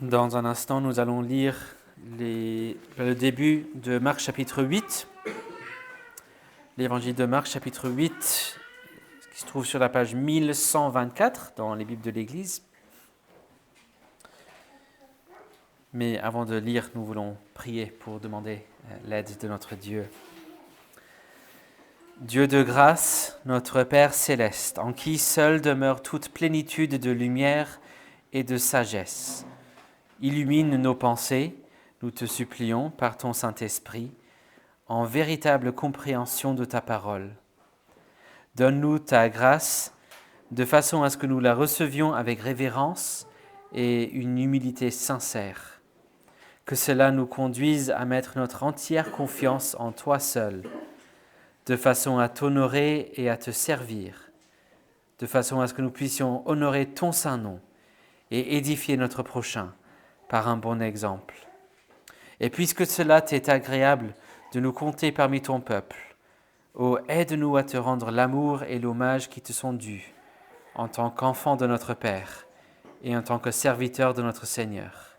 Dans un instant, nous allons lire le début de Marc chapitre 8, l'évangile de Marc chapitre 8, qui se trouve sur la page 1124 dans les Bibles de l'Église. Mais avant de lire, nous voulons prier pour demander l'aide de notre Dieu. Dieu de grâce, notre Père céleste, en qui seul demeure toute plénitude de lumière et de sagesse, illumine nos pensées, nous te supplions, par ton Saint-Esprit, en véritable compréhension de ta parole. Donne-nous ta grâce, de façon à ce que nous la recevions avec révérence et une humilité sincère. Que cela nous conduise à mettre notre entière confiance en toi seul, de façon à t'honorer et à te servir, de façon à ce que nous puissions honorer ton saint nom et édifier notre prochain par un bon exemple. Et puisque cela t'est agréable de nous compter parmi ton peuple, aide-nous à te rendre l'amour et l'hommage qui te sont dus, en tant qu'enfant de notre Père et en tant que serviteur de notre Seigneur.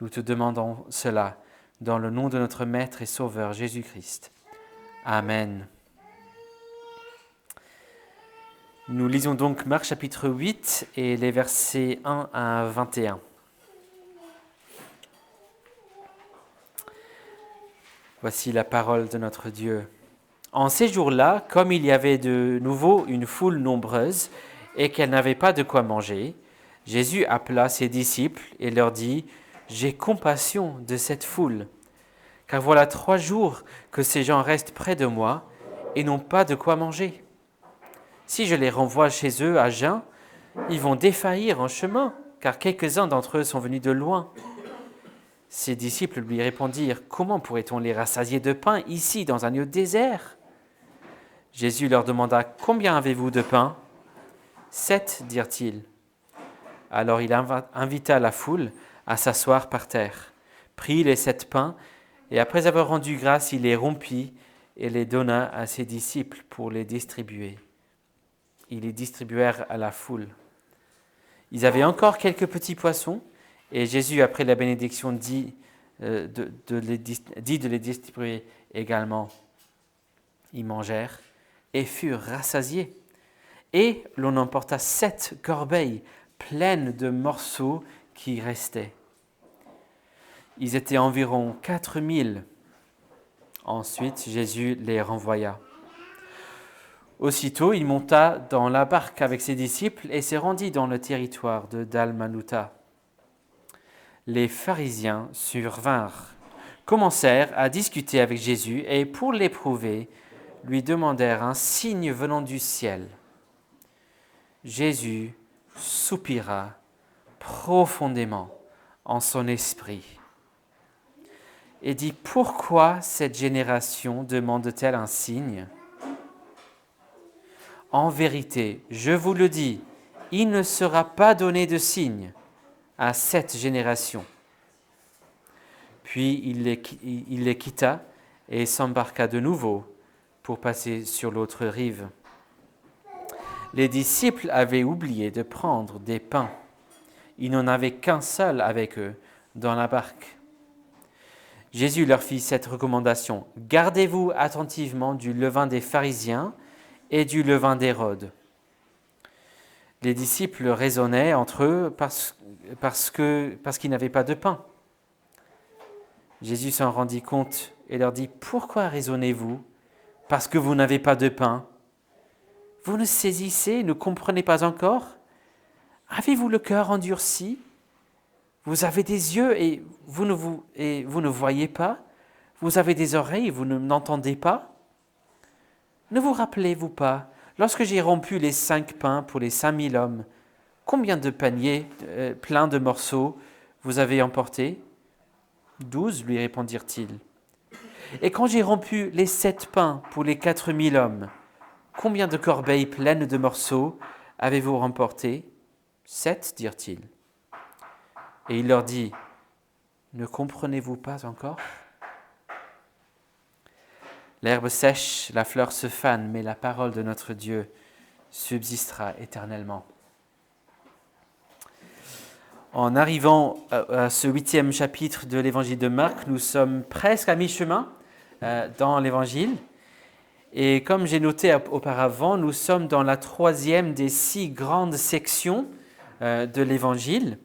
Nous te demandons cela dans le nom de notre Maître et Sauveur Jésus-Christ. Amen. Nous lisons donc Marc chapitre 8 et les versets 1 à 21. Voici la parole de notre Dieu. En ces jours-là, comme il y avait de nouveau une foule nombreuse et qu'elle n'avait pas de quoi manger, Jésus appela ses disciples et leur dit : « J'ai compassion de cette foule, car voilà 3 jours que ces gens restent près de moi et n'ont pas de quoi manger. Si je les renvoie chez eux à jeun, ils vont défaillir en chemin, car quelques-uns d'entre eux sont venus de loin. » Ses disciples lui répondirent : « Comment pourrait-on les rassasier de pain ici, dans un lieu désert ?» Jésus leur demanda : « Combien avez-vous de pain ? » « 7, dirent-ils. Alors il invita la foule à s'asseoir par terre, prit les 7 pains, et après avoir rendu grâce, il les rompit et les donna à ses disciples pour les distribuer. Ils les distribuèrent à la foule. Ils avaient encore quelques petits poissons, et Jésus, après la bénédiction, dit de les distribuer également. Ils mangèrent et furent rassasiés. Et l'on emporta 7 corbeilles pleines de morceaux qui restaient. Ils étaient environ 4000. Ensuite, Jésus les renvoya. Aussitôt, il monta dans la barque avec ses disciples et se rendit dans le territoire de Dalmanuta. Les pharisiens survinrent, commencèrent à discuter avec Jésus et, pour l'éprouver, lui demandèrent un signe venant du ciel. Jésus soupira profondément en son esprit et dit : « Pourquoi cette génération demande-t-elle un signe ? En vérité, je vous le dis, il ne sera pas donné de signe à cette génération. » Puis il les quitta et s'embarqua de nouveau pour passer sur l'autre rive. Les disciples avaient oublié de prendre des pains. Ils n'en avaient qu'un seul avec eux dans la barque. Jésus leur fit cette recommandation : « Gardez-vous attentivement du levain des pharisiens et du levain d'Hérode. » Les disciples raisonnaient entre eux parce qu'ils n'avaient pas de pain. Jésus s'en rendit compte et leur dit : « Pourquoi raisonnez-vous parce que vous n'avez pas de pain ? Vous ne saisissez, ne comprenez pas encore ? Avez-vous le cœur endurci ? Vous avez des yeux et vous ne voyez pas ? Vous avez des oreilles et vous n'entendez pas ? Ne vous rappelez-vous pas, lorsque j'ai rompu les 5 pains pour les 5000 hommes, combien de paniers pleins de morceaux vous avez emportés ? 12, lui répondirent-ils. Et quand j'ai rompu les 7 pains pour les 4000 hommes, combien de corbeilles pleines de morceaux avez-vous remporté ? 7, dirent-ils. Et il leur dit : Ne comprenez-vous pas encore ? L'herbe sèche, la fleur se fane, mais la parole de notre Dieu subsistera éternellement. En arrivant à ce 8e chapitre de l'évangile de Marc, nous sommes presque à mi-chemin dans l'évangile. Et comme j'ai noté auparavant, nous sommes dans la 3e des 6 grandes sections de l'évangile.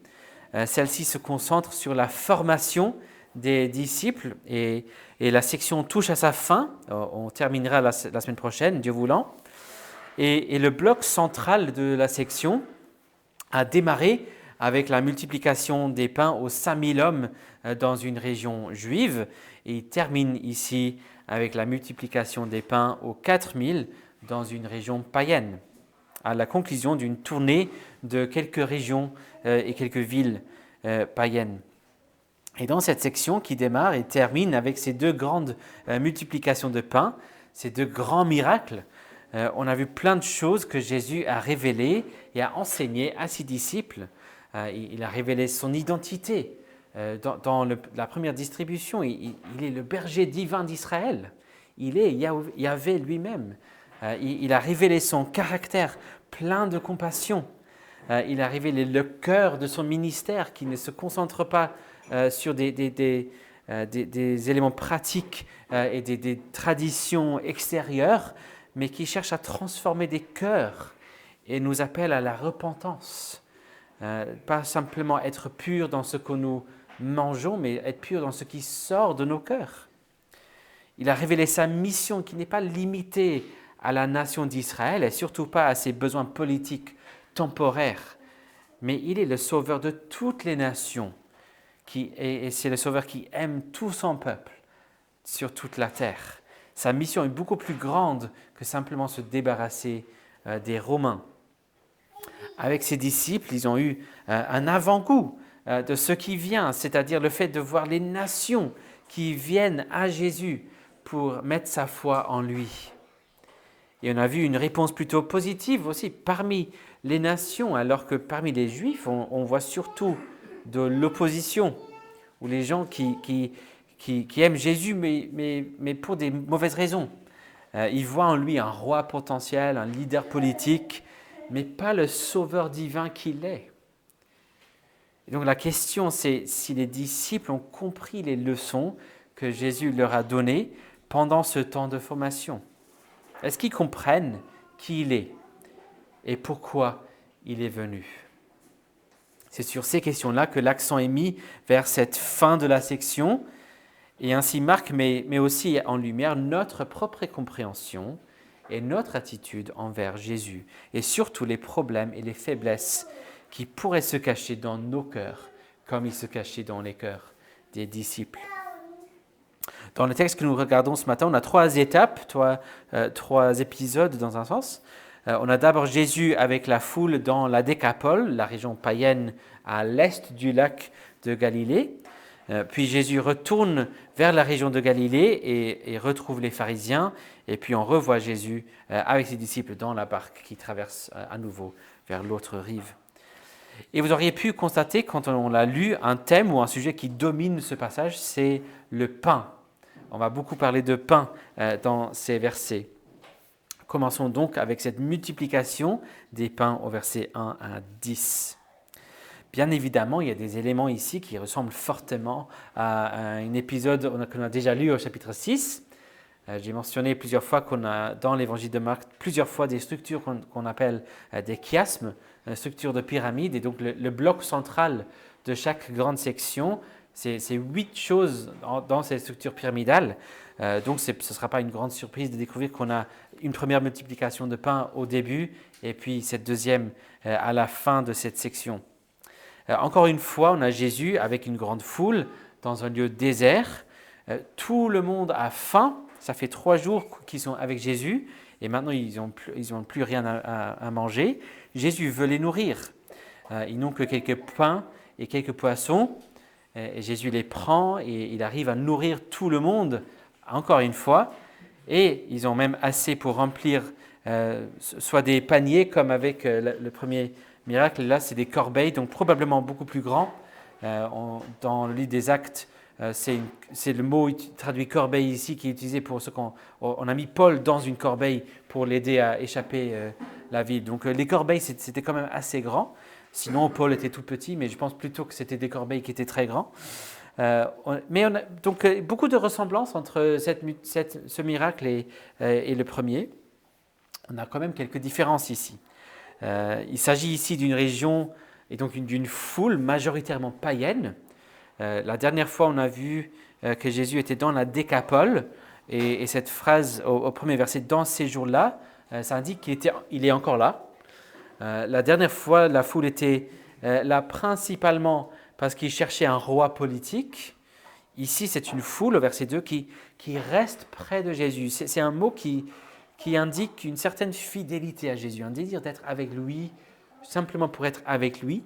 Celle-ci se concentre sur la formation des disciples et la section touche à sa fin. On terminera la semaine prochaine, Dieu voulant. Et le bloc central de la section a démarré avec la multiplication des pains aux 5000 hommes dans une région juive. Et il termine ici avec la multiplication des pains aux 4000 dans une région païenne, à la conclusion d'une tournée de quelques régions et quelques villes païennes. Et dans cette section qui démarre et termine avec ces 2 grandes multiplications de pains, ces 2 grands miracles, on a vu plein de choses que Jésus a révélées et a enseignées à ses disciples. Il a révélé son identité dans la première distribution. Il est le berger divin d'Israël. Il est Yahvé lui-même. Il a révélé son caractère plein de compassion. Il a révélé le cœur de son ministère qui ne se concentre pas sur des éléments pratiques et des traditions extérieures, mais qui cherche à transformer des cœurs et nous appelle à la repentance. Pas simplement être pur dans ce que nous mangeons, mais être pur dans ce qui sort de nos cœurs. Il a révélé sa mission qui n'est pas limitée à la nation d'Israël et surtout pas à ses besoins politiques temporaires, mais il est le sauveur de toutes les nations et c'est le sauveur qui aime tout son peuple sur toute la terre. Sa mission est beaucoup plus grande que simplement se débarrasser des Romains. Avec ses disciples, ils ont eu un avant-goût de ce qui vient, c'est-à-dire le fait de voir les nations qui viennent à Jésus pour mettre sa foi en lui. Et on a vu une réponse plutôt positive aussi parmi les nations, alors que parmi les Juifs, on voit surtout de l'opposition, ou les gens qui aiment Jésus, mais pour des mauvaises raisons. Ils voient en lui un roi potentiel, un leader politique, mais pas le sauveur divin qu'il est. Et donc la question, c'est si les disciples ont compris les leçons que Jésus leur a données pendant ce temps de formation. Est-ce qu'ils comprennent qui il est et pourquoi il est venu? C'est sur ces questions-là que l'accent est mis vers cette fin de la section, et ainsi Marc met aussi en lumière notre propre compréhension et notre attitude envers Jésus, et surtout les problèmes et les faiblesses qui pourraient se cacher dans nos cœurs, comme ils se cachaient dans les cœurs des disciples. Dans le texte que nous regardons ce matin, on a 3 étapes, 3 épisodes dans un sens. On a d'abord Jésus avec la foule dans la Décapole, la région païenne à l'est du lac de Galilée. Puis Jésus retourne vers la région de Galilée et retrouve les pharisiens. Et puis on revoit Jésus avec ses disciples dans la barque qui traverse à nouveau vers l'autre rive. Et vous auriez pu constater, quand on l'a lu, un thème ou un sujet qui domine ce passage, c'est le pain. On va beaucoup parler de pain dans ces versets. Commençons donc avec cette multiplication des pains au verset 1 à 10. Bien évidemment, il y a des éléments ici qui ressemblent fortement à un épisode qu'on a déjà lu au chapitre 6. J'ai mentionné plusieurs fois qu'on a dans l'évangile de Marc plusieurs fois des structures qu'on appelle des chiasmes, une structure de pyramide. Et donc le bloc central de chaque grande section, c'est 8 choses dans cette structure pyramidale. Donc ce ne sera pas une grande surprise de découvrir qu'on a une première multiplication de pain au début et puis cette deuxième à la fin de cette section. Encore une fois, on a Jésus avec une grande foule dans un lieu désert. Tout le monde a faim. Ça fait 3 jours qu'ils sont avec Jésus et maintenant ils n'ont plus rien à manger. Jésus veut les nourrir. Ils n'ont que quelques pains et quelques poissons. Et Jésus les prend et il arrive à nourrir tout le monde, encore une fois. Et ils ont même assez pour remplir soit des paniers comme avec le premier miracle. Là, c'est des corbeilles, donc probablement beaucoup plus grands. Dans le livre des Actes, c'est le mot traduit corbeille ici qui est utilisé pour ce on a mis Paul dans une corbeille pour l'aider à échapper la ville. Donc les corbeilles, c'était quand même assez grand. Sinon, Paul était tout petit, mais je pense plutôt que c'était des corbeilles qui étaient très grands. Mais on a donc beaucoup de ressemblances entre ce miracle et le premier. On a quand même quelques différences ici. Il s'agit ici d'une région et donc d'une foule majoritairement païenne. La dernière fois, on a vu que Jésus était dans la Décapole, et cette phrase au premier verset, dans ces jours-là, ça indique qu'il est encore là. La dernière fois, la foule était là principalement parce qu'il cherchait un roi politique. Ici, c'est une foule, au verset 2, qui reste près de Jésus. C'est un mot qui indique une certaine fidélité à Jésus, un désir d'être avec lui, simplement pour être avec lui.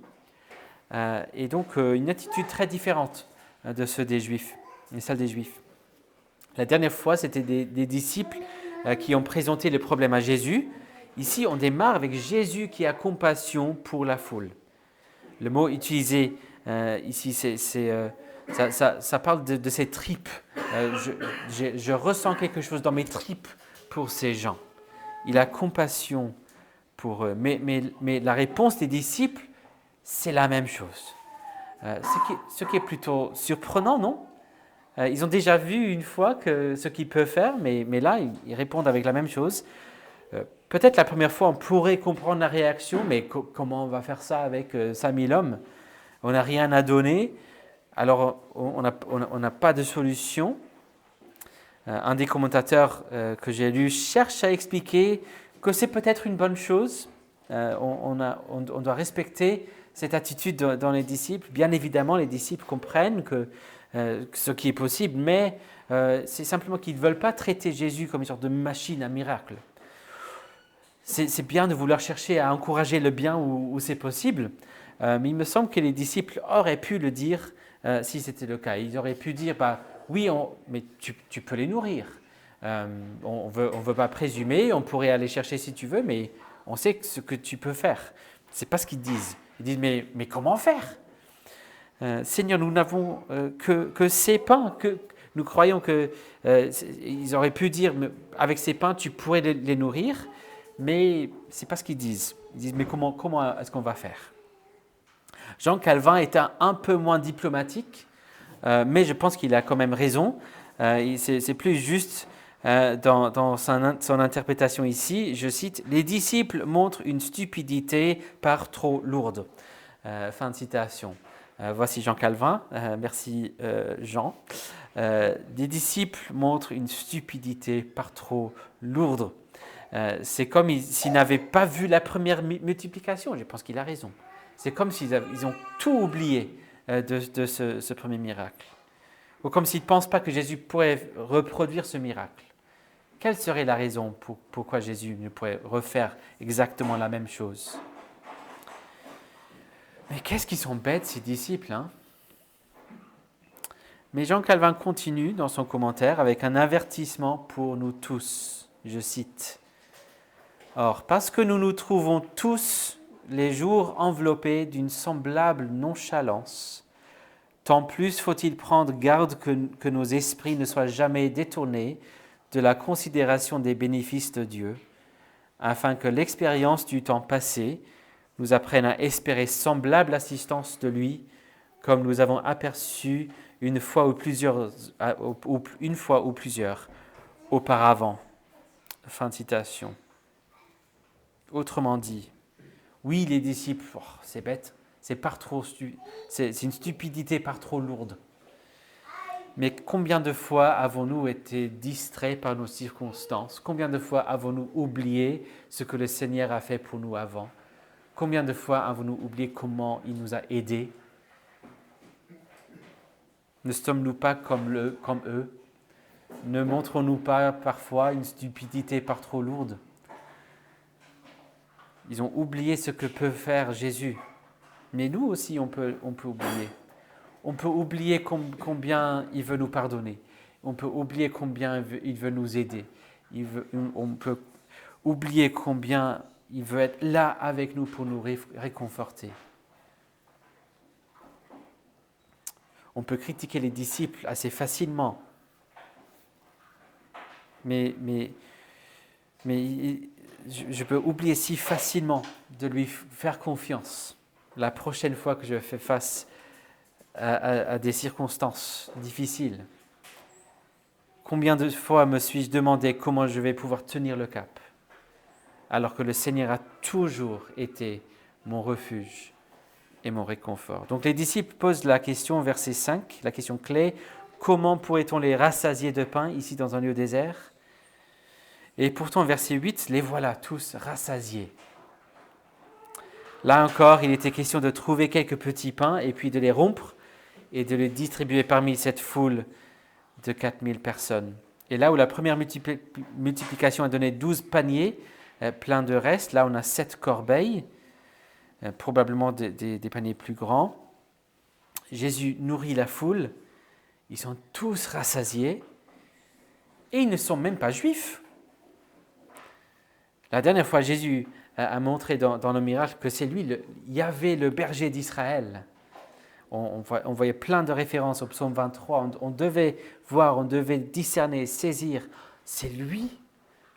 Et donc, une attitude très différente de celle des Juifs. La dernière fois, c'était des disciples qui ont présenté le problème à Jésus. Ici, on démarre avec Jésus qui a compassion pour la foule. Le mot utilisé ici, ça parle de ses tripes. Je ressens quelque chose dans mes tripes pour ces gens. Il a compassion pour eux. Mais la réponse des disciples, c'est la même chose. Ce qui est plutôt surprenant, non ? Ils ont déjà vu une fois ce qu'ils peuvent faire, mais là, ils répondent avec la même chose. Peut-être la première fois, on pourrait comprendre la réaction, mais comment on va faire ça avec 5000 hommes ? On n'a rien à donner, alors on n'a pas de solution. Un des commentateurs que j'ai lu cherche à expliquer que c'est peut-être une bonne chose. On doit respecter cette attitude dans les disciples. Bien évidemment, les disciples comprennent que ce qui est possible, mais c'est simplement qu'ils ne veulent pas traiter Jésus comme une sorte de machine à miracle. C'est bien de vouloir chercher à encourager le bien où c'est possible, mais il me semble que les disciples auraient pu le dire si c'était le cas. Ils auraient pu dire, oui, mais tu peux les nourrir. On veut pas présumer, on pourrait aller chercher si tu veux, mais on sait ce que tu peux faire. Ce n'est pas ce qu'ils disent. Ils disent, mais comment faire ? Seigneur, nous n'avons que ces pains. Nous croyons qu'ils auraient pu dire, avec ces pains, tu pourrais les nourrir, mais ce n'est pas ce qu'ils disent. Ils disent, mais comment est-ce qu'on va faire ? Jean Calvin est un peu moins diplomatique, mais je pense qu'il a quand même raison. C'est plus juste dans son interprétation ici. Je cite, « Les disciples montrent une stupidité par trop lourde ». Fin de citation. Voici Jean Calvin. Merci Jean. Les disciples montrent une stupidité par trop lourde. C'est comme s'ils n'avaient pas vu la première multiplication. Je pense qu'il a raison. C'est comme s'ils ont tout oublié de ce premier miracle. Ou comme s'ils ne pensent pas que Jésus pourrait reproduire ce miracle. Quelle serait la raison pourquoi Jésus ne pourrait refaire exactement la même chose ? Mais qu'est-ce qu'ils sont bêtes, ces disciples, hein ? Mais Jean Calvin continue dans son commentaire avec un avertissement pour nous tous. Je cite. « Or, parce que nous nous trouvons tous les jours enveloppés d'une semblable nonchalance, tant plus faut-il prendre garde que nos esprits ne soient jamais détournés de la considération des bénéfices de Dieu, afin que l'expérience du temps passé nous apprenne à espérer semblable assistance de lui, comme nous avons aperçu une fois ou plusieurs auparavant. » Fin de citation. Autrement dit, oui, les disciples, c'est bête, c'est une stupidité par trop lourde. Mais combien de fois avons-nous été distraits par nos circonstances ? Combien de fois avons-nous oublié ce que le Seigneur a fait pour nous avant ? Combien de fois avons-nous oublié comment il nous a aidés ? Ne sommes-nous pas comme eux ? Ne montrons-nous pas parfois une stupidité par trop lourde ? Ils ont oublié ce que peut faire Jésus. Mais nous aussi, on peut oublier. On peut oublier combien il veut nous pardonner. On peut oublier combien il veut nous aider. On peut oublier combien il veut être là avec nous pour nous réconforter. On peut critiquer les disciples assez facilement. Mais je peux oublier si facilement de lui faire confiance. la prochaine fois que je fais face à des circonstances difficiles? Combien de fois me suis-je demandé comment je vais pouvoir tenir le cap, alors que le Seigneur a toujours été mon refuge et mon réconfort. Donc les disciples posent la question, verset 5, la question clé, comment pourrait-on les rassasier de pain ici dans un lieu désert? Et pourtant, verset 8, les voilà tous rassasiés. Là encore, il était question de trouver quelques petits pains et puis de les rompre et de les distribuer parmi cette foule de 4000 personnes. Et là où la première multiplication a donné 12 paniers pleins de restes, là on a 7 corbeilles, probablement des paniers plus grands. Jésus nourrit la foule, ils sont tous rassasiés et ils ne sont même pas juifs. La dernière fois, Jésus a montré dans le miracle que c'est lui, Yahvé, le berger d'Israël. On voyait plein de références au psaume 23. On devait voir, on devait discerner, saisir. C'est lui,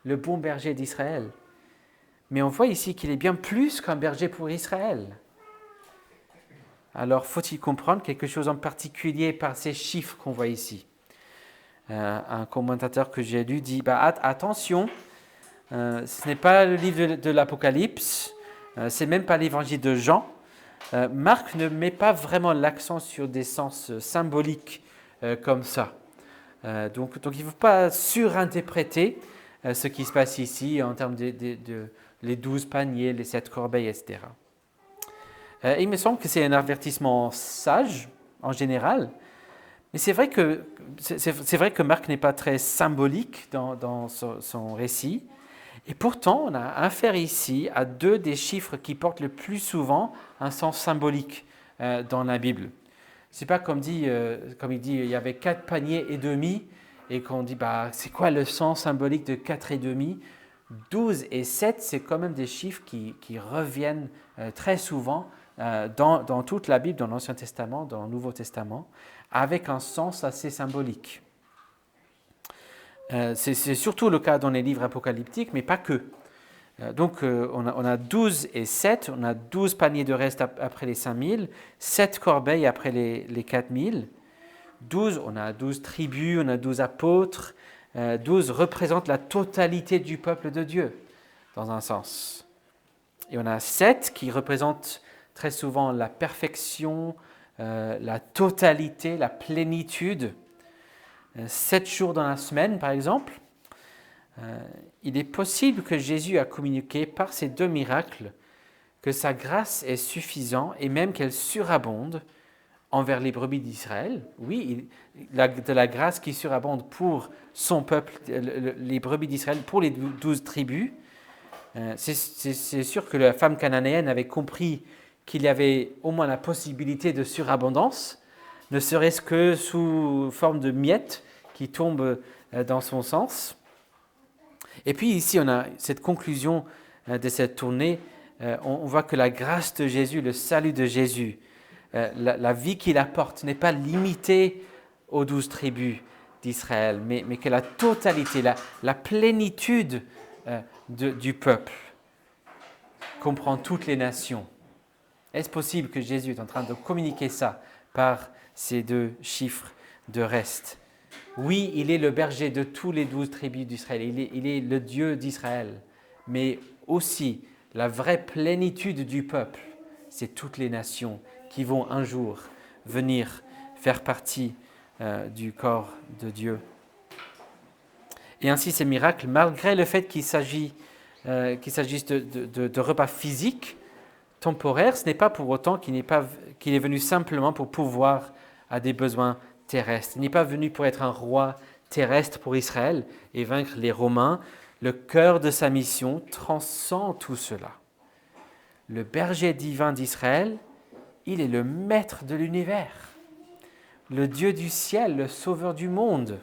le bon berger d'Israël. Mais on voit ici qu'il est bien plus qu'un berger pour Israël. Alors, faut-il comprendre quelque chose en particulier par ces chiffres qu'on voit ici? Un commentateur que j'ai lu dit, attention, ce n'est pas le livre de l'Apocalypse, c'est même pas l'évangile de Jean. Marc ne met pas vraiment l'accent sur des sens symboliques comme ça. Donc il ne faut pas surinterpréter ce qui se passe ici en termes de les 12 paniers, les 7 corbeilles, etc. Il me semble que c'est un avertissement sage en général, mais c'est vrai que Marc n'est pas très symbolique dans son récit. Et pourtant, on a affaire ici à deux des chiffres qui portent le plus souvent un sens symbolique dans la Bible. C'est pas comme il dit, il y avait 4 paniers et demi, et qu'on dit, c'est quoi le sens symbolique de 4 et demi? 12 et 7, c'est quand même des chiffres qui reviennent très souvent dans toute la Bible, dans l'Ancien Testament, dans le Nouveau Testament, avec un sens assez symbolique. C'est surtout le cas dans les livres apocalyptiques, mais pas que. Donc on a 12 et 7, on a 12 paniers de reste après les 5000, 7 corbeilles après les 4000, 12, on a 12 tribus, on a 12 apôtres, 12 représentent la totalité du peuple de Dieu, dans un sens. Et on a 7 qui représentent très souvent la perfection, la totalité, la plénitude. 7 jours dans la semaine, par exemple, il est possible que Jésus a communiqué par ces 2 miracles que sa grâce est suffisante et même qu'elle surabonde envers les brebis d'Israël. Oui, de la grâce qui surabonde pour son peuple, les brebis d'Israël, pour les 12 tribus. C'est sûr que la femme cananéenne avait compris qu'il y avait au moins la possibilité de surabondance, ne serait-ce que sous forme de miettes qui tombent dans son sens. Et puis ici, on a cette conclusion de cette tournée. On voit que la grâce de Jésus, le salut de Jésus, la vie qu'il apporte n'est pas limitée aux 12 tribus d'Israël, mais que la totalité, la plénitude du peuple comprend toutes les nations. Est-ce possible que Jésus est en train de communiquer ça par ces 2 chiffres de reste? Oui, il est le berger de tous les 12 tribus d'Israël, il est le Dieu d'Israël, mais aussi la vraie plénitude du peuple, c'est toutes les nations qui vont un jour venir faire partie du corps de Dieu. Et ainsi ces miracles, malgré le fait qu'il s'agisse de repas physiques, temporaires, ce n'est pas pour autant qu'il est venu simplement pour pourvoir à des besoins terrestre. Il n'est pas venu pour être un roi terrestre pour Israël et vaincre les Romains. Le cœur de sa mission transcende tout cela. Le berger divin d'Israël, il est le maître de l'univers, le Dieu du ciel, le sauveur du monde.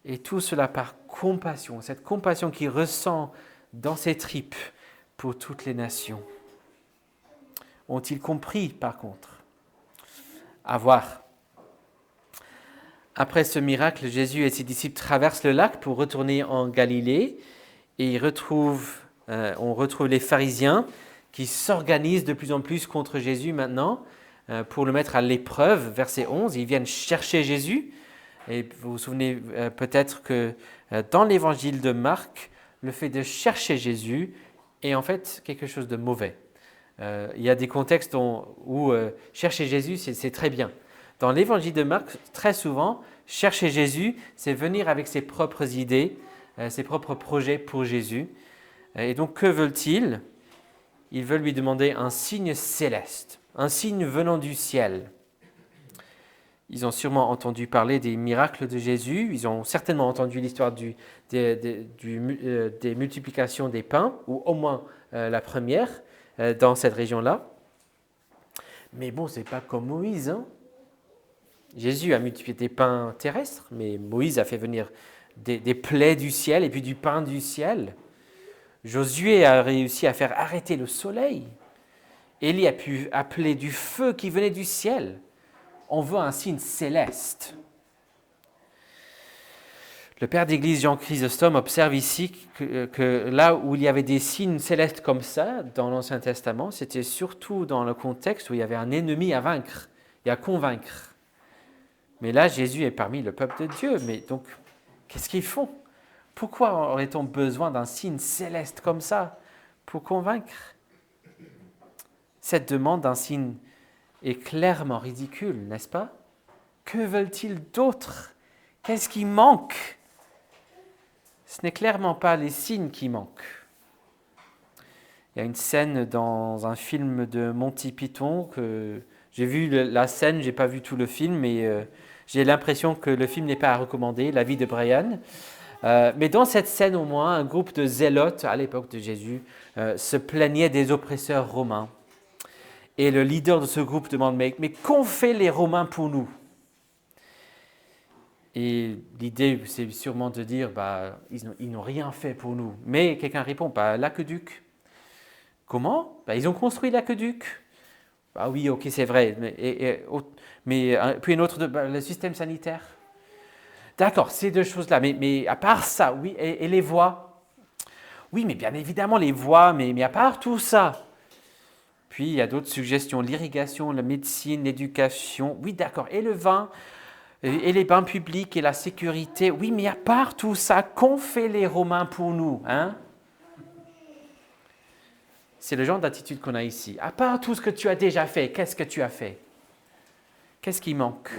Et tout cela par compassion, cette compassion qu'il ressent dans ses tripes pour toutes les nations. Ont-ils compris, par contre? À voir. Après ce miracle, Jésus et ses disciples traversent le lac pour retourner en Galilée et on retrouve les pharisiens qui s'organisent de plus en plus contre Jésus maintenant pour le mettre à l'épreuve. Verset 11, ils viennent chercher Jésus. Et vous vous souvenez peut-être que dans l'évangile de Marc, le fait de chercher Jésus est en fait quelque chose de mauvais. Il y a des contextes où chercher Jésus, c'est très bien. Dans l'évangile de Marc, très souvent, chercher Jésus, c'est venir avec ses propres idées, ses propres projets pour Jésus. Et donc, que veulent-ils ? Ils veulent lui demander un signe céleste, un signe venant du ciel. Ils ont sûrement entendu parler des miracles de Jésus, ils ont certainement entendu l'histoire des multiplications des pains, ou au moins la première dans cette région-là. Mais bon, ce n'est pas comme Moïse. Hein. Jésus a multiplié des pains terrestres, mais Moïse a fait venir des plaies du ciel et puis du pain du ciel. Josué a réussi à faire arrêter le soleil. Élie a pu appeler du feu qui venait du ciel. On veut un signe céleste. Le père d'Église Jean Chrysostome observe ici que là où il y avait des signes célestes comme ça dans l'Ancien Testament, c'était surtout dans le contexte où il y avait un ennemi à vaincre et à convaincre. Mais là, Jésus est parmi le peuple de Dieu. Mais donc, qu'est-ce qu'ils font ? Pourquoi aurait-on besoin d'un signe céleste comme ça pour convaincre ? Cette demande d'un signe est clairement ridicule, n'est-ce pas ? Que veulent-ils d'autre ? Qu'est-ce qui manque ? Ce n'est clairement pas les signes qui manquent. Il y a une scène dans un film de Monty Python que j'ai vu la scène, je n'ai pas vu tout le film, mais j'ai l'impression que le film n'est pas à recommander, La vie de Brian. Mais dans cette scène au moins, un groupe de zélotes à l'époque de Jésus se plaignait des oppresseurs romains. Et le leader de ce groupe demande, mais qu'ont fait les Romains pour nous ? Et l'idée, c'est sûrement de dire, ils n'ont rien fait pour nous. Mais quelqu'un répond, l'aqueduc. Comment ? Ils ont construit l'aqueduc. Oui, ok, c'est vrai. Mais puis une autre, le système sanitaire. D'accord, ces deux choses-là. Mais à part ça, oui, et les voies. Oui, mais bien évidemment, les voies, mais à part tout ça. Puis, il y a d'autres suggestions, l'irrigation, la médecine, l'éducation. Oui, d'accord. Et le vin, et les bains publics, et la sécurité. Oui, mais à part tout ça, qu'ont fait les Romains pour nous, hein ? C'est le genre d'attitude qu'on a ici. À part tout ce que tu as déjà fait, qu'est-ce que tu as fait ? Qu'est-ce qui manque ?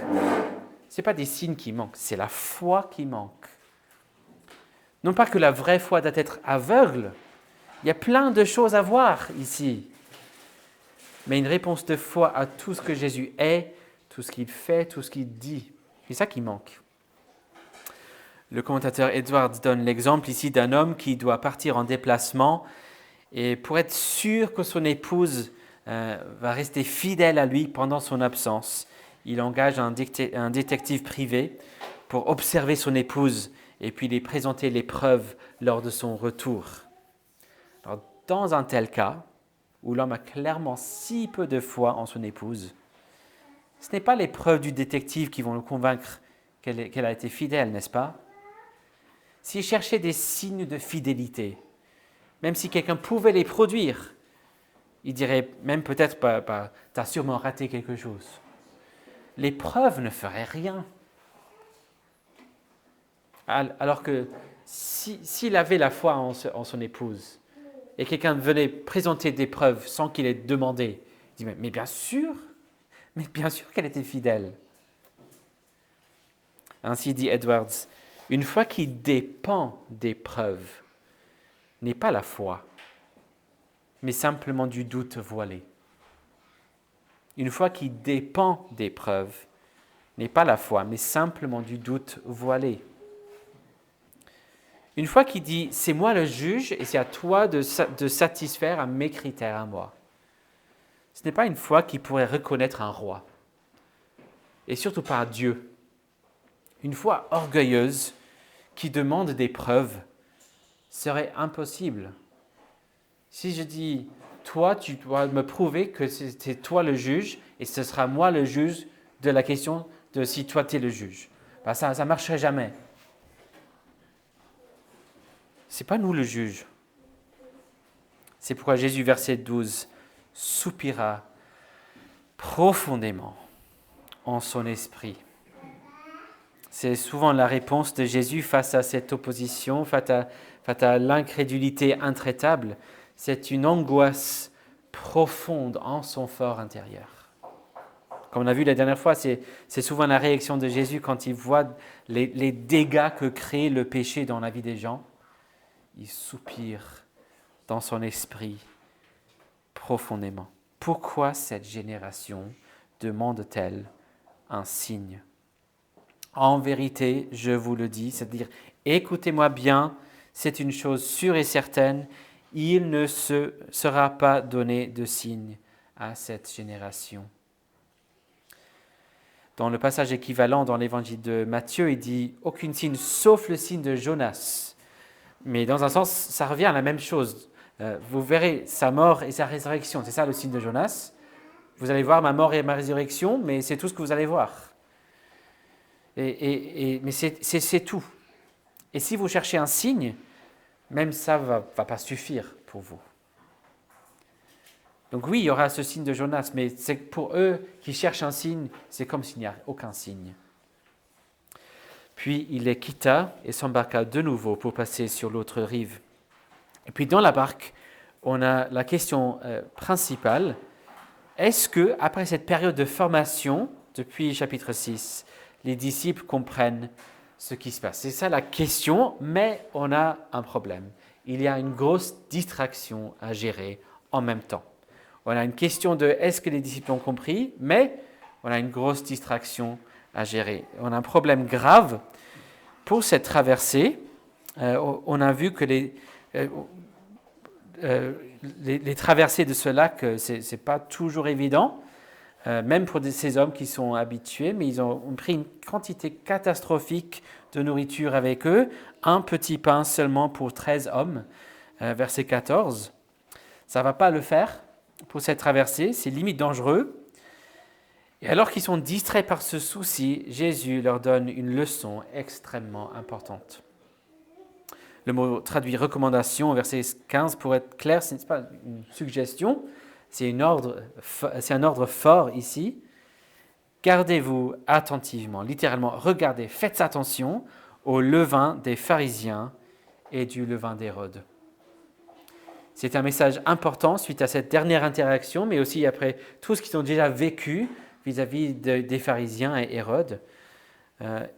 Ce n'est pas des signes qui manquent, c'est la foi qui manque. Non pas que la vraie foi doit être aveugle. Il y a plein de choses à voir ici. Mais une réponse de foi à tout ce que Jésus est, tout ce qu'il fait, tout ce qu'il dit. C'est ça qui manque. Le commentateur Edwards donne l'exemple ici d'un homme qui doit partir en déplacement et pour être sûr que son épouse va rester fidèle à lui pendant son absence, il engage un détective privé pour observer son épouse et puis lui présenter les preuves lors de son retour. Alors, dans un tel cas, où l'homme a clairement si peu de foi en son épouse, ce n'est pas les preuves du détective qui vont le convaincre qu'elle a été fidèle, n'est-ce pas ? S'il cherchait des signes de fidélité, même si quelqu'un pouvait les produire, il dirait même peut-être, tu as sûrement raté quelque chose. Les preuves ne feraient rien. Alors que s'il avait la foi en son épouse, et quelqu'un venait présenter des preuves sans qu'il ait demandé, il dit, mais bien sûr qu'elle était fidèle. Ainsi dit Edwards, une foi qui dépend des preuves n'est pas la foi, mais simplement du doute voilé. Une foi qui dépend des preuves n'est pas la foi, mais simplement du doute voilé. Une foi qui dit « c'est moi le juge et c'est à toi de satisfaire à mes critères à moi ». Ce n'est pas une foi qui pourrait reconnaître un roi, et surtout pas Dieu. Une foi orgueilleuse qui demande des preuves serait impossible. Si je dis « toi, tu dois me prouver que c'est toi le juge et ce sera moi le juge de la question de si toi tu es le juge », ça ne marcherait jamais. Ce n'est pas nous le juge. C'est pourquoi Jésus, verset 12, soupira profondément en son esprit. C'est souvent la réponse de Jésus face à cette opposition, face à l'incrédulité intraitable. C'est une angoisse profonde en son fort intérieur. Comme on a vu la dernière fois, c'est souvent la réaction de Jésus quand il voit les dégâts que crée le péché dans la vie des gens. Il soupire dans son esprit profondément. Pourquoi cette génération demande-t-elle un signe? En vérité, je vous le dis, c'est-à-dire, écoutez-moi bien, c'est une chose sûre et certaine, il ne se sera pas donné de signe à cette génération. Dans le passage équivalent dans l'évangile de Matthieu, il dit « aucun signe sauf le signe de Jonas ». Mais dans un sens, ça revient à la même chose. Vous verrez sa mort et sa résurrection, c'est ça le signe de Jonas. Vous allez voir ma mort et ma résurrection, mais c'est tout ce que vous allez voir. Mais c'est tout. Et si vous cherchez un signe, même ça ne va pas suffire pour vous. Donc oui, il y aura ce signe de Jonas, mais c'est pour eux qui cherchent un signe, c'est comme s'il n'y a aucun signe. Puis il les quitta et s'embarqua de nouveau pour passer sur l'autre rive. Et puis dans la barque, on a la question principale. Est-ce que, après cette période de formation, depuis chapitre 6, les disciples comprennent ce qui se passe? C'est ça la question, mais on a un problème. Il y a une grosse distraction à gérer en même temps. On a une question de est-ce que les disciples ont compris, mais on a une grosse distraction à gérer. On a un problème grave pour cette traversée. On a vu que les traversées de ce lac, ce n'est pas toujours évident, même pour ces hommes qui sont habitués, mais ils ont pris une quantité catastrophique de nourriture avec eux, un petit pain seulement pour 13 hommes, verset 14. Ça ne va pas le faire pour cette traversée, c'est limite dangereux. Et alors qu'ils sont distraits par ce souci, Jésus leur donne une leçon extrêmement importante. Le mot traduit recommandation, verset 15, pour être clair, ce n'est pas une suggestion, c'est un ordre fort ici. Gardez-vous attentivement, littéralement, regardez, faites attention au levain des pharisiens et du levain d'Hérode. C'est un message important suite à cette dernière interaction, mais aussi après tout ce qu'ils ont déjà vécu vis-à-vis des pharisiens et Hérode.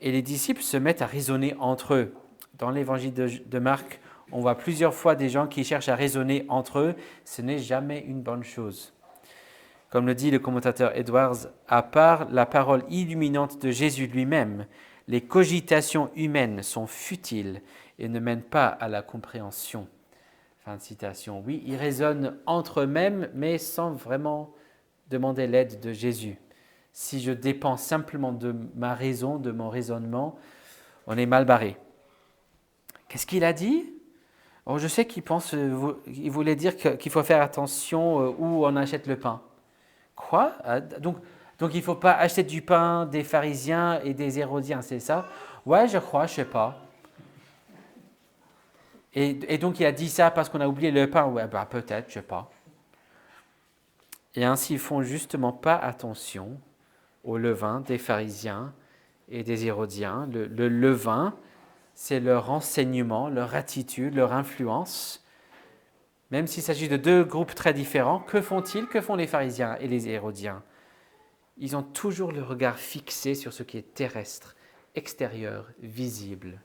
Et les disciples se mettent à raisonner entre eux. Dans l'évangile de Marc, on voit plusieurs fois des gens qui cherchent à raisonner entre eux. Ce n'est jamais une bonne chose. Comme le dit le commentateur Edwards, à part la parole illuminante de Jésus lui-même, les cogitations humaines sont futiles et ne mènent pas à la compréhension. Fin de citation. Oui, ils raisonnent entre eux-mêmes, mais sans vraiment demander l'aide de Jésus. Si je dépends simplement de ma raison, de mon raisonnement, on est mal barré. Qu'est-ce qu'il a dit? Je sais qu'il voulait dire qu'il faut faire attention où on achète le pain. Quoi? Donc il ne faut pas acheter du pain des pharisiens et des hérodiens, c'est ça? Ouais, je crois, je ne sais pas. Et donc il a dit ça parce qu'on a oublié le pain? Ouais, peut-être, je ne sais pas. Et ainsi, ils ne font justement pas attention au levain des pharisiens et des hérodiens. Le levain, c'est leur enseignement, leur attitude, leur influence. Même s'il s'agit de deux groupes très différents, que font-ils? Que font les pharisiens et les hérodiens? Ils ont toujours le regard fixé sur ce qui est terrestre, extérieur, visible.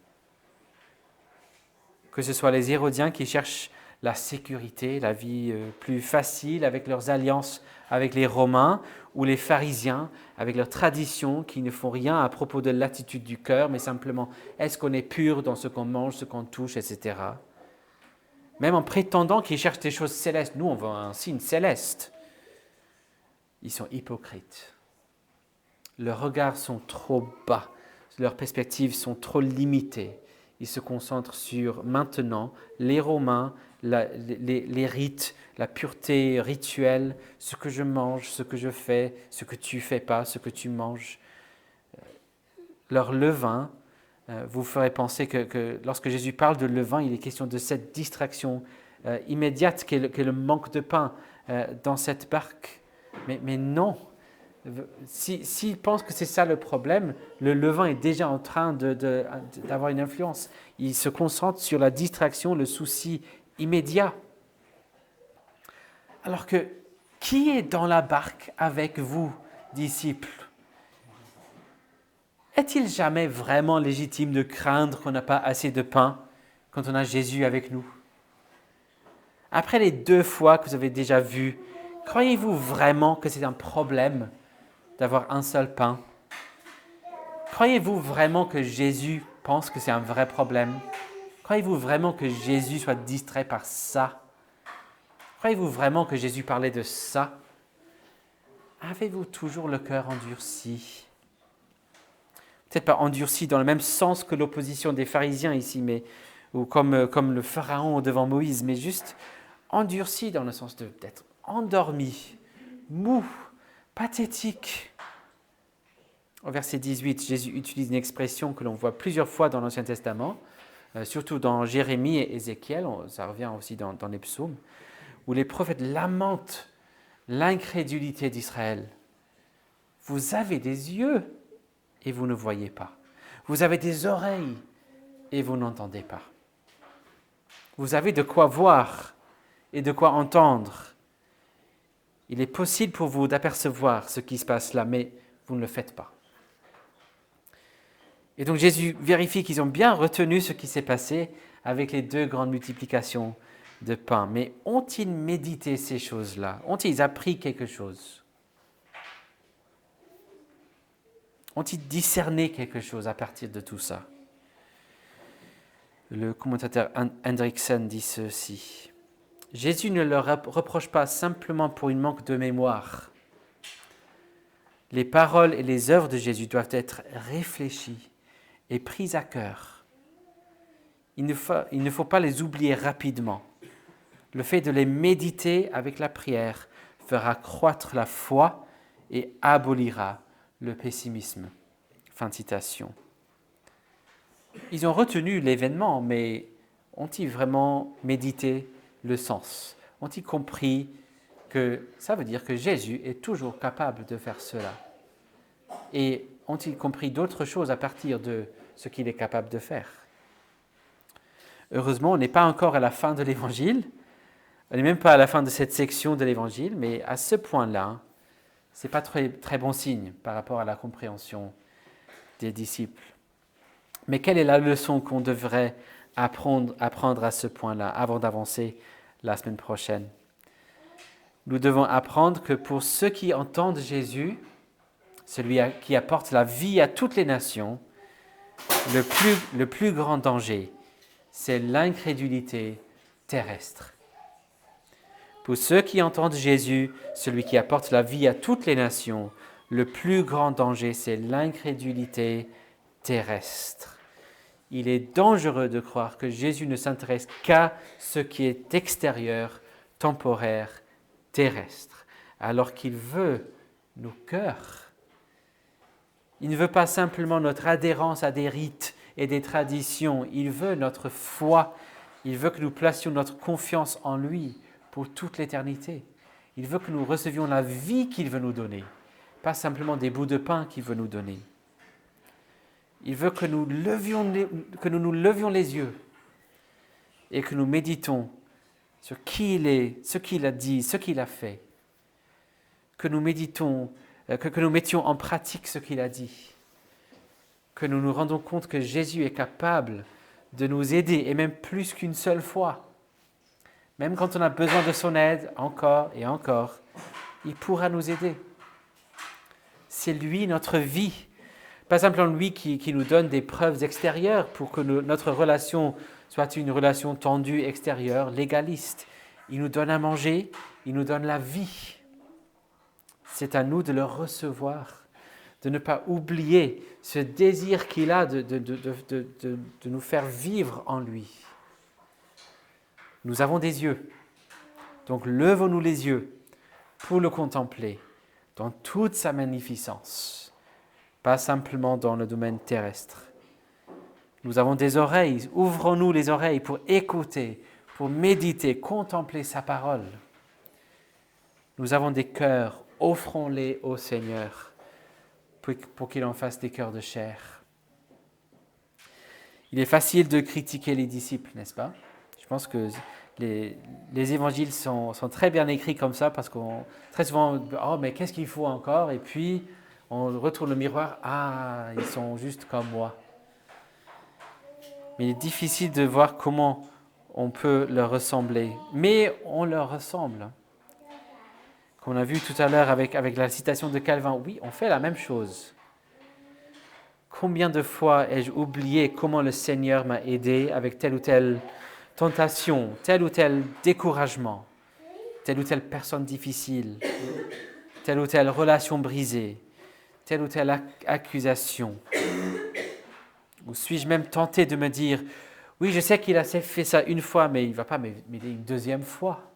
Que ce soit les hérodiens qui cherchent la sécurité, la vie plus facile avec leurs alliances avec les Romains, ou les pharisiens avec leurs traditions qui ne font rien à propos de l'attitude du cœur, mais simplement est-ce qu'on est pur dans ce qu'on mange, ce qu'on touche, etc. Même en prétendant qu'ils cherchent des choses célestes, nous on veut un signe céleste. Ils sont hypocrites. Leurs regards sont trop bas, leurs perspectives sont trop limitées. Ils se concentrent sur maintenant les Romains, les rites, la pureté rituelle, ce que je mange, ce que je fais, ce que tu ne fais pas, ce que tu manges. Leur levain vous ferait penser que lorsque Jésus parle de levain, il est question de cette distraction immédiate qu'est le manque de pain dans cette barque. Mais non. S'il pense que c'est ça le problème, le levain est déjà en train d'avoir une influence. Il se concentre sur la distraction, le souci immédiat. Alors que, qui est dans la barque avec vous, disciples? Est-il jamais vraiment légitime de craindre qu'on n'a pas assez de pain quand on a Jésus avec nous? Après les 2 fois que vous avez déjà vu, croyez-vous vraiment que c'est un problème d'avoir un seul pain? Croyez-vous vraiment que Jésus pense que c'est un vrai problème? Croyez-vous vraiment que Jésus soit distrait par ça? Croyez-vous vraiment que Jésus parlait de ça? Avez-vous toujours le cœur endurci? Peut-être pas endurci dans le même sens que l'opposition des pharisiens ici, ou comme le pharaon devant Moïse, mais juste endurci dans le sens d'être endormi, mou, pathétique. Au verset 18, Jésus utilise une expression que l'on voit plusieurs fois dans l'Ancien Testament, surtout dans Jérémie et Ézéchiel, ça revient aussi dans les psaumes, où les prophètes lamentent l'incrédulité d'Israël. Vous avez des yeux et vous ne voyez pas. Vous avez des oreilles et vous n'entendez pas. Vous avez de quoi voir et de quoi entendre. Il est possible pour vous d'apercevoir ce qui se passe là, mais vous ne le faites pas. Et donc Jésus vérifie qu'ils ont bien retenu ce qui s'est passé avec les 2 grandes multiplications de pain. Mais ont-ils médité ces choses-là? Ont-ils appris quelque chose? Ont-ils discerné quelque chose à partir de tout ça? Le commentateur Hendrickson dit ceci. Jésus ne leur reproche pas simplement pour une manque de mémoire. Les paroles et les œuvres de Jésus doivent être réfléchies et prises à cœur. Il ne faut pas les oublier rapidement. Le fait de les méditer avec la prière fera croître la foi et abolira le pessimisme. Fin de citation. Ils ont retenu l'événement, mais ont-ils vraiment médité le sens? Ont-ils compris que ça veut dire que Jésus est toujours capable de faire cela? Et ont-ils compris d'autres choses à partir de ce qu'il est capable de faire? Heureusement, on n'est pas encore à la fin de l'Évangile. On n'est même pas à la fin de cette section de l'Évangile, mais à ce point-là, ce n'est pas très, très bon signe par rapport à la compréhension des disciples. Mais quelle est la leçon qu'on devrait apprendre à ce point-là avant d'avancer la semaine prochaine? Nous devons apprendre que pour ceux qui entendent Jésus, celui qui apporte la vie à toutes les nations, le plus grand danger, c'est l'incrédulité terrestre. Pour ceux qui entendent Jésus, celui qui apporte la vie à toutes les nations, le plus grand danger, c'est l'incrédulité terrestre. Il est dangereux de croire que Jésus ne s'intéresse qu'à ce qui est extérieur, temporaire, terrestre, alors qu'il veut nos cœurs. Il ne veut pas simplement notre adhérence à des rites et des traditions, il veut notre foi, il veut que nous placions notre confiance en lui pour toute l'éternité. Il veut que nous recevions la vie qu'il veut nous donner, pas simplement des bouts de pain qu'il veut nous donner. Il veut que nous nous levions les yeux et que nous méditons sur qui il est, ce qu'il a dit, ce qu'il a fait. Que nous méditons, que nous mettions en pratique ce qu'il a dit. Que nous nous rendons compte que Jésus est capable de nous aider, et même plus qu'une seule fois. Même quand on a besoin de son aide, encore et encore, il pourra nous aider. C'est lui notre vie. Pas simplement lui qui nous donne des preuves extérieures pour que notre relation soit une relation tendue extérieure, légaliste. Il nous donne à manger, il nous donne la vie. C'est à nous de le recevoir, de ne pas oublier ce désir qu'il a de nous faire vivre en lui. Nous avons des yeux, donc levons-nous les yeux pour le contempler dans toute sa magnificence, pas simplement dans le domaine terrestre. Nous avons des oreilles, ouvrons-nous les oreilles pour écouter, pour méditer, contempler sa parole. Nous avons des cœurs, offrons-les au Seigneur pour qu'il en fasse des cœurs de chair. Il est facile de critiquer les disciples, n'est-ce pas? Je pense que les évangiles sont très bien écrits comme ça parce qu'on très souvent, oh mais qu'est-ce qu'il faut encore? Et puis on retourne le miroir, ah ils sont juste comme moi. Mais il est difficile de voir comment on peut leur ressembler. Mais on leur ressemble. Comme on a vu tout à l'heure avec la citation de Calvin, oui, on fait la même chose. Combien de fois ai-je oublié comment le Seigneur m'a aidé avec telle ou telle tentation, tel ou tel découragement, telle ou telle personne difficile, telle ou telle relation brisée, telle ou telle accusation. Ou suis-je même tenté de me dire, oui, je sais qu'il a fait ça une fois, mais il ne va pas m'aider une deuxième fois.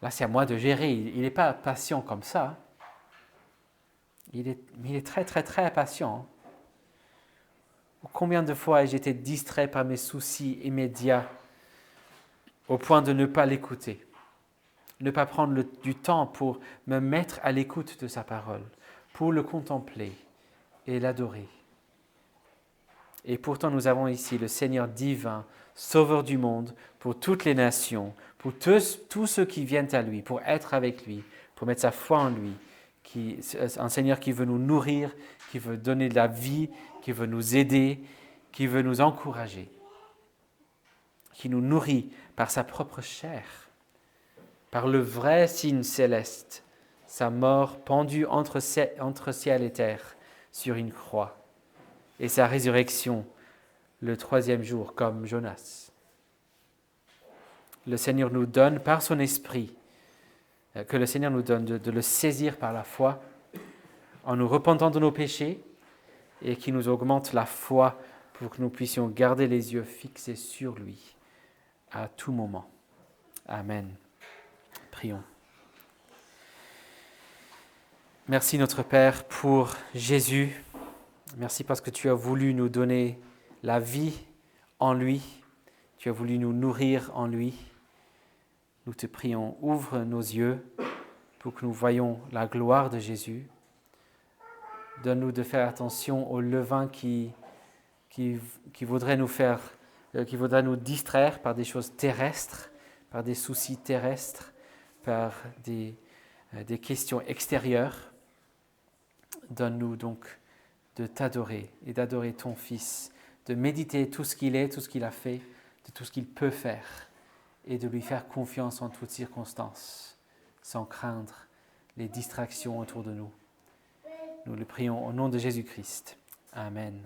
Là, c'est à moi de gérer. Il n'est pas patient comme ça. Il est très, très, très patient. Combien de fois ai-je été distrait par mes soucis immédiats au point de ne pas l'écouter, ne pas prendre du temps pour me mettre à l'écoute de sa parole, pour le contempler et l'adorer. Et pourtant, nous avons ici le Seigneur divin, Sauveur du monde, pour toutes les nations, pour tous ceux qui viennent à lui, pour être avec lui, pour mettre sa foi en lui, un Seigneur qui veut nous nourrir, qui veut donner de la vie, qui veut nous aider, qui veut nous encourager, qui nous nourrit par sa propre chair, par le vrai signe céleste, sa mort pendue entre ciel et terre sur une croix, et sa résurrection le troisième jour comme Jonas. Le Seigneur nous donne par son esprit, que le Seigneur nous donne de le saisir par la foi, en nous repentant de nos péchés, et qui nous augmente la foi pour que nous puissions garder les yeux fixés sur lui à tout moment. Amen. Prions. Merci notre Père pour Jésus. Merci parce que tu as voulu nous donner la vie en lui. Tu as voulu nous nourrir en lui. Nous te prions, ouvre nos yeux pour que nous voyions la gloire de Jésus. Donne-nous de faire attention au levain qui voudrait nous distraire par des choses terrestres, par des soucis terrestres, par des questions extérieures. Donne-nous donc de t'adorer et d'adorer ton Fils, de méditer tout ce qu'il est, tout ce qu'il a fait, de tout ce qu'il peut faire et de lui faire confiance en toutes circonstances, sans craindre les distractions autour de nous. Nous le prions au nom de Jésus-Christ. Amen.